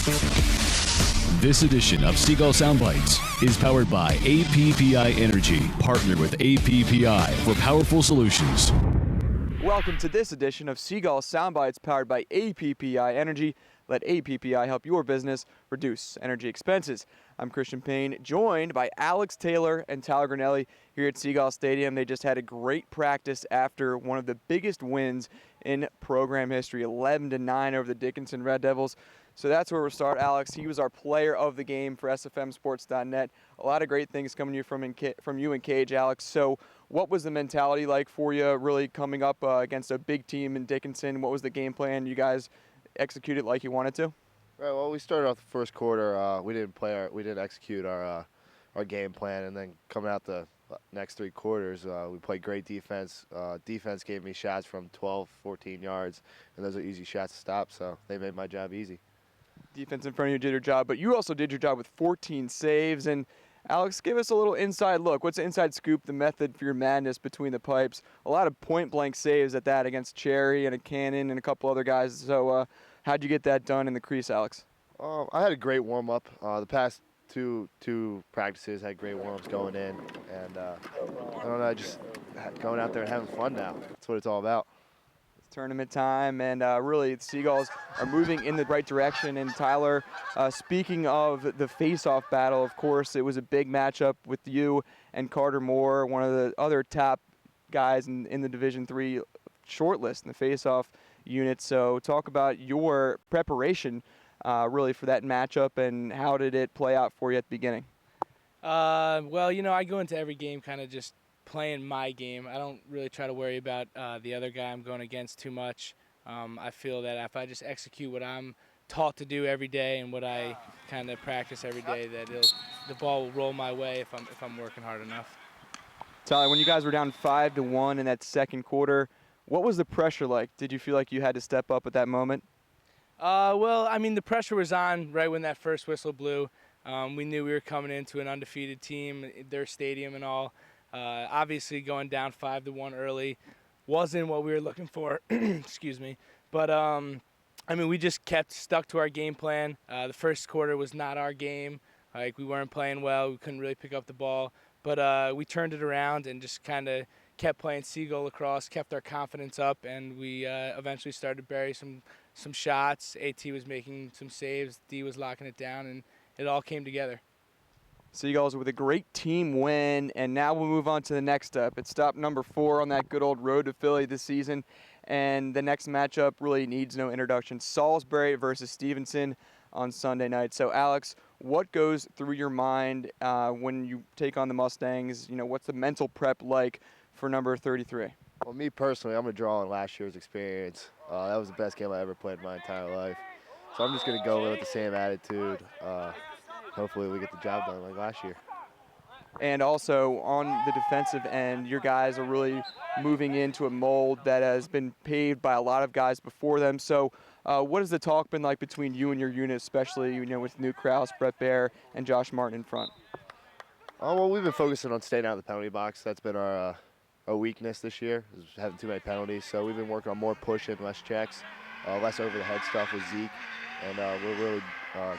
This edition of Seagull Soundbites is powered by APPI Energy. Partner with APPI for powerful solutions. Welcome to this edition of Seagull Soundbites powered by APPI Energy. Let APPI help your business reduce energy expenses. I'm Christian Payne, joined by Alex Taylor and Tyler Granelli here at Seagull Stadium. They just had a great practice after one of the biggest wins in program history, 11-9 over the Dickinson Red Devils. So that's where we'll start. Alex, he was our player of the game for SFMsports.net. A lot of great things coming from you and Cage, Alex. So what was the mentality like for you really coming up against a big team in Dickinson? What was the game plan? You guys executed like you wanted to? Right. Well, we started off the first quarter. We didn't execute our game plan, and then coming out the next three quarters, we played great defense. Defense gave me shots from 12, 14 yards, and those are easy shots to stop. So they made my job easy. Defense in front of you did your job, but you also did your job with 14 saves. And Alex, give us a little inside look. What's the inside scoop, the method for your madness between the pipes? A lot of point-blank saves at that against Cherry and a Cannon and a couple other guys. So how'd you get that done in the crease, Alex? I had a great warm-up. The past two practices had great warm-ups going in. And, I don't know, just going out there and having fun now. That's what it's all about. It's tournament time, and really the Seagulls are moving in the right direction. And Tyler, speaking of the face-off battle, of course, it was a big matchup with you and Carter Moore, one of the other top guys in the Division III shortlist in the face-off unit. So talk about your preparation really for that matchup, and how did it play out for you at the beginning? Well, you know, I go into every game kind of just playing my game. I don't really try to worry about the other guy I'm going against too much. I feel that if I just execute what I'm taught to do every day and what I kind of practice every day, that the ball will roll my way if I'm working hard enough. Tyler, when you guys were down 5-1 in that second quarter, what was the pressure like? Did you feel like you had to step up at that moment? Well, I mean, the pressure was on right when that first whistle blew. We knew we were coming into an undefeated team, their stadium and all. Obviously, going down 5-1 early wasn't what we were looking for. Excuse me. But, I mean, we just kept stuck to our game plan. The first quarter was not our game. Like, we weren't playing well. We couldn't really pick up the ball. But we turned it around and just kind of kept playing Seagull lacrosse, kept our confidence up, and we eventually started to bury some shots. AT was making some saves. D was locking it down, and it all came together. Seagulls with a great team win, and now we'll move on to the next step. It's stop number 4 on that good old road to Philly this season, and the next matchup really needs no introduction. Salisbury versus Stevenson on Sunday night. So, Alex, what goes through your mind when you take on the Mustangs? You know, what's the mental prep like for number 33? Well, me personally, I'm going to draw on last year's experience. That was the best game I ever played in my entire life. So I'm just going to go in with the same attitude. Hopefully we get the job done like last year. And also on the defensive end, your guys are really moving into a mold that has been paved by a lot of guys before them. So what has the talk been like between you and your unit, especially, you know, with Newt Krause, Brett Baer, and Josh Martin in front? Well, we've been focusing on staying out of the penalty box. That's been our weakness this year, is having too many penalties. So we've been working on more pushing, less checks, less over-the-head stuff with Zeke. And we're really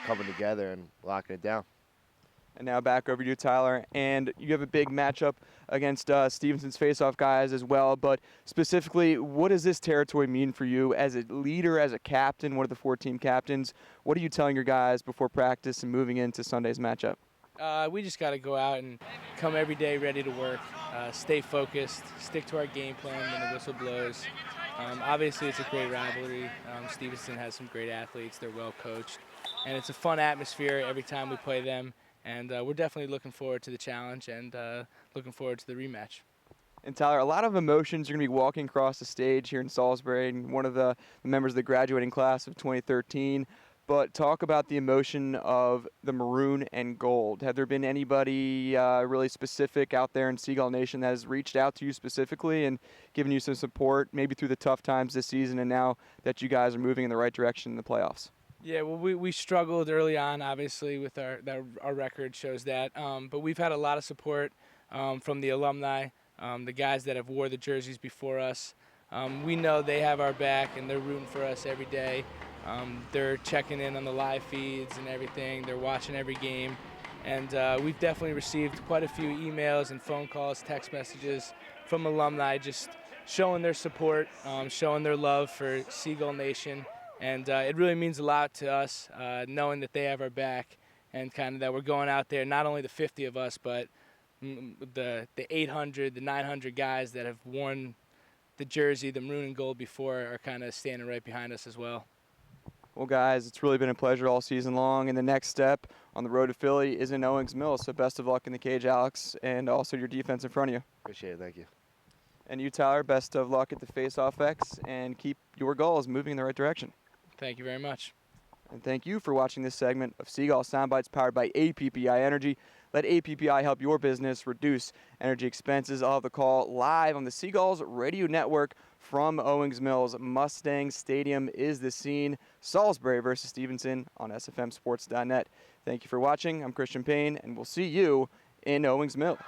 coming together and locking it down. And now back over to you, Tyler. And you have a big matchup against Stevenson's face-off guys as well. But specifically, what does this territory mean for you as a leader, as a captain, one of the 4 team captains? What are you telling your guys before practice and moving into Sunday's matchup? We just got to go out and come every day ready to work, stay focused, stick to our game plan when the whistle blows. Obviously, it's a great rivalry. Stevenson has some great athletes. They're well coached. And it's a fun atmosphere every time we play them. And we're definitely looking forward to the challenge and looking forward to the rematch. And Tyler, a lot of emotions. You're going to be walking across the stage here in Salisbury, and one of the members of the graduating class of 2013. But talk about the emotion of the maroon and gold. Have there been anybody really specific out there in Seagull Nation that has reached out to you specifically and given you some support, maybe through the tough times this season, and now that you guys are moving in the right direction in the playoffs? Yeah, well, we struggled early on, obviously, with our record shows that. But we've had a lot of support from the alumni, the guys that have wore the jerseys before us. We know they have our back, and they're rooting for us every day. They're checking in on the live feeds and everything. They're watching every game. And we've definitely received quite a few emails and phone calls, text messages from alumni just showing their support, showing their love for Seagull Nation. And it really means a lot to us knowing that they have our back and kind of that we're going out there, not only the 50 of us, but the 800, the 900 guys that have worn the jersey, the maroon and gold before, are kind of standing right behind us as well. Well, guys, it's really been a pleasure all season long, and the next step on the road to Philly is in Owings Mills, so best of luck in the cage, Alex, and also your defense in front of you. Appreciate it. Thank you. And you, Tyler, best of luck at the face-off X, and keep your Gulls moving in the right direction. Thank you very much. And thank you for watching this segment of Seagull Soundbites powered by APPI Energy. Let APPI help your business reduce energy expenses. I'll have the call live on the Seagulls Radio Network from Owings Mills. Mustang Stadium is the scene. Salisbury versus Stevenson on SFMsports.net. Thank you for watching. I'm Christian Payne, and we'll see you in Owings Mills.